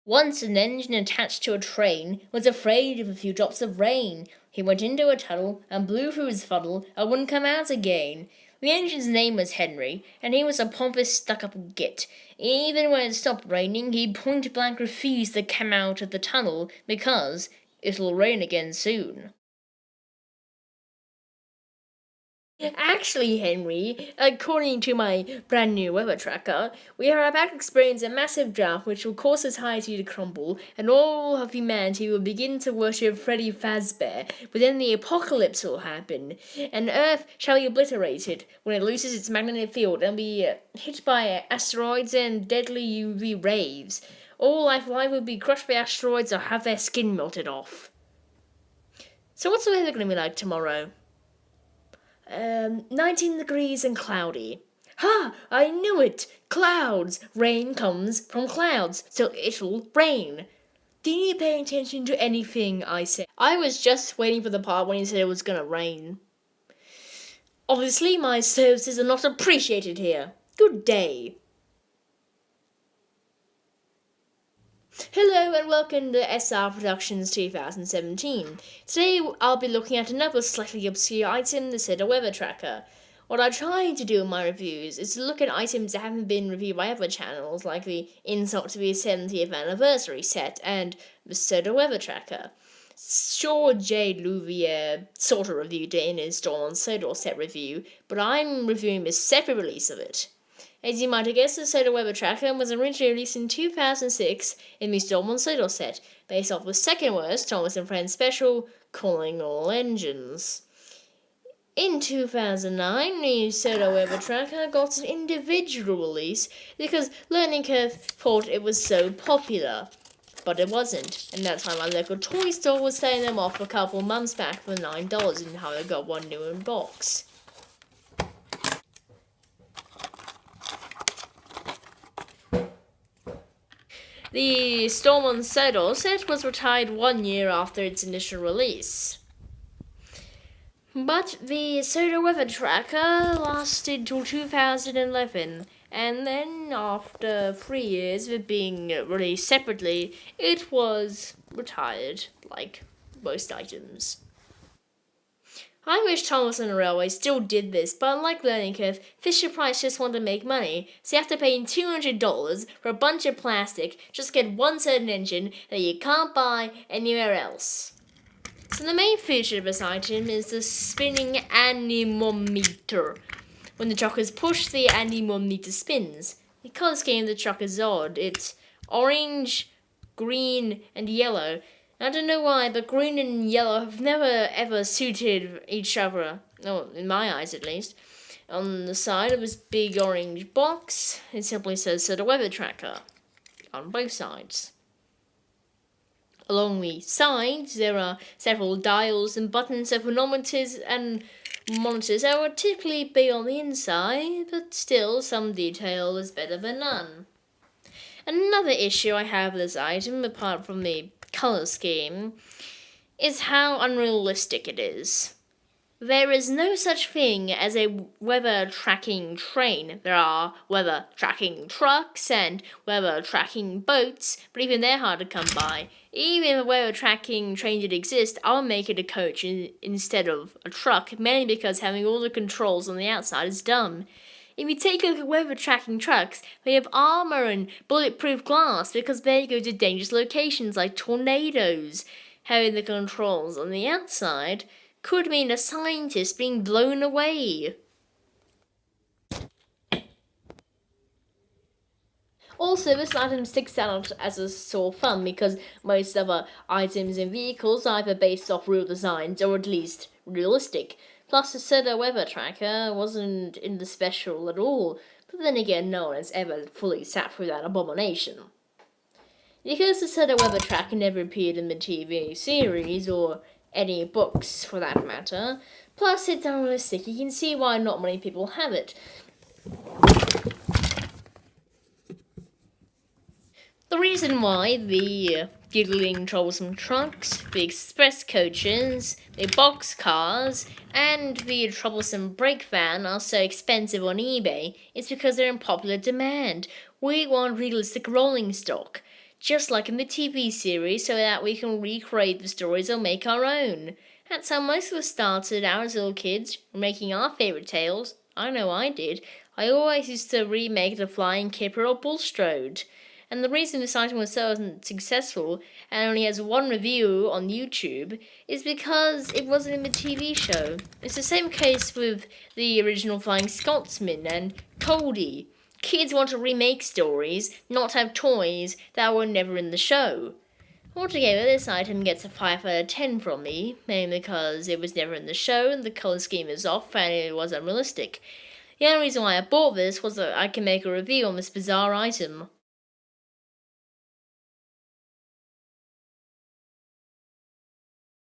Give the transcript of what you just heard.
Once an engine attached to a train was afraid of a few drops of rain. He went into a tunnel and blew through his funnel and wouldn't come out again. The engine's name was Henry, and he was a pompous, stuck-up git. Even when it stopped raining, he point-blank refused to come out of the tunnel because it'll rain again soon. Actually, Henry, according to my brand new weather tracker, we are about to experience a massive drought which will cause society to crumble, and all of humanity will begin to worship Freddy Fazbear. But then the apocalypse will happen, and Earth shall be obliterated when it loses its magnetic field and be hit by asteroids and deadly UV rays. All life will be crushed by asteroids or have their skin melted off. So what's the weather going to be like tomorrow? 19 degrees and cloudy. Ha! I knew it! Clouds! Rain comes from clouds, so it'll rain. Didn't you pay attention to anything I said? I was just waiting for the part when he said it was gonna rain. Obviously, my services are not appreciated here. Good day. Hello and welcome to SR Productions 2017. Today I'll be looking at another slightly obscure item, the Seda Weather Tracker. What I try to do in my reviews is to look at items that haven't been reviewed by other channels, like the Insult to the 70th Anniversary set and the Seda Weather Tracker. Sure, J. Louvier sort of reviewed it in his Storm on Sodor set review, but I'm reviewing a separate release of it. As you might have guessed, the Soda Weather Tracker was originally released in 2006 in the Storm on Sodor set, based off the second worst Thomas and Friends special, Calling All Engines. In 2009, the Soda Weather Tracker got an individual release because Learning Curve thought it was so popular. But it wasn't, and that time my local toy store was selling them off a couple months back for $9 and how I got one new in box. The Storm on Sodor set was retired 1 year after its initial release. But the Soda Weather Tracker lasted till 2011, and then after 3 years of it being released separately, it was retired, like most items. I wish Thomas and the Railway still did this, but unlike Learning Curve, Fisher-Price just want to make money, so you have to pay $200 for a bunch of plastic just to get one certain engine that you can't buy anywhere else. So the main feature of this item is the spinning anemometer. When the truck is pushed, the anemometer spins. The colour scheme of the truck is odd. It's orange, green, and yellow. I don't know why, but green and yellow have never ever suited each other. Oh, in my eyes at least. On the side of this big orange box, it simply says Soda Weather Tracker. On both sides. Along the sides, there are several dials and buttons, phonometers and monitors that would typically be on the inside, but still, some detail is better than none. Another issue I have with this item, apart from the colour scheme, is how unrealistic it is. There is no such thing as a weather tracking train. There are weather tracking trucks and weather tracking boats, but even they're hard to come by. Even if a weather tracking train did exist, I'll make it a coach instead of a truck, mainly because having all the controls on the outside is dumb. If you take a look at weather tracking trucks, they have armor and bulletproof glass because they go to dangerous locations like tornadoes. Having the controls on the outside could mean a scientist being blown away. Also, this item sticks out as a sore thumb because most other items in vehicles are either based off real designs or at least realistic. Plus, the Soda Weather Tracker wasn't in the special at all, but then again, no one has ever fully sat through that abomination. Because the Soda Weather Tracker never appeared in the TV series, or any books for that matter, plus it's unrealistic, you can see why not many people have it. The reason why the giggling troublesome trucks, the express coaches, the box cars, and the troublesome brake van are so expensive on eBay is because they're in popular demand. We want realistic rolling stock. just like in the TV series, so that we can recreate the stories or make our own. That's how most of us started out as little kids, making our favourite tales. I know I did. I always used to remake The Flying Kipper or Bulstrode. And the reason this item was so successful and only has one review on YouTube is because it wasn't in the TV show. It's the same case with the original Flying Scotsman and Cody. Kids want to remake stories, not have toys that were never in the show. Altogether, this item gets a 5 out of 10 from me, mainly because it was never in the show and the colour scheme is off and it was unrealistic. The only reason why I bought this was that I can make a review on this bizarre item.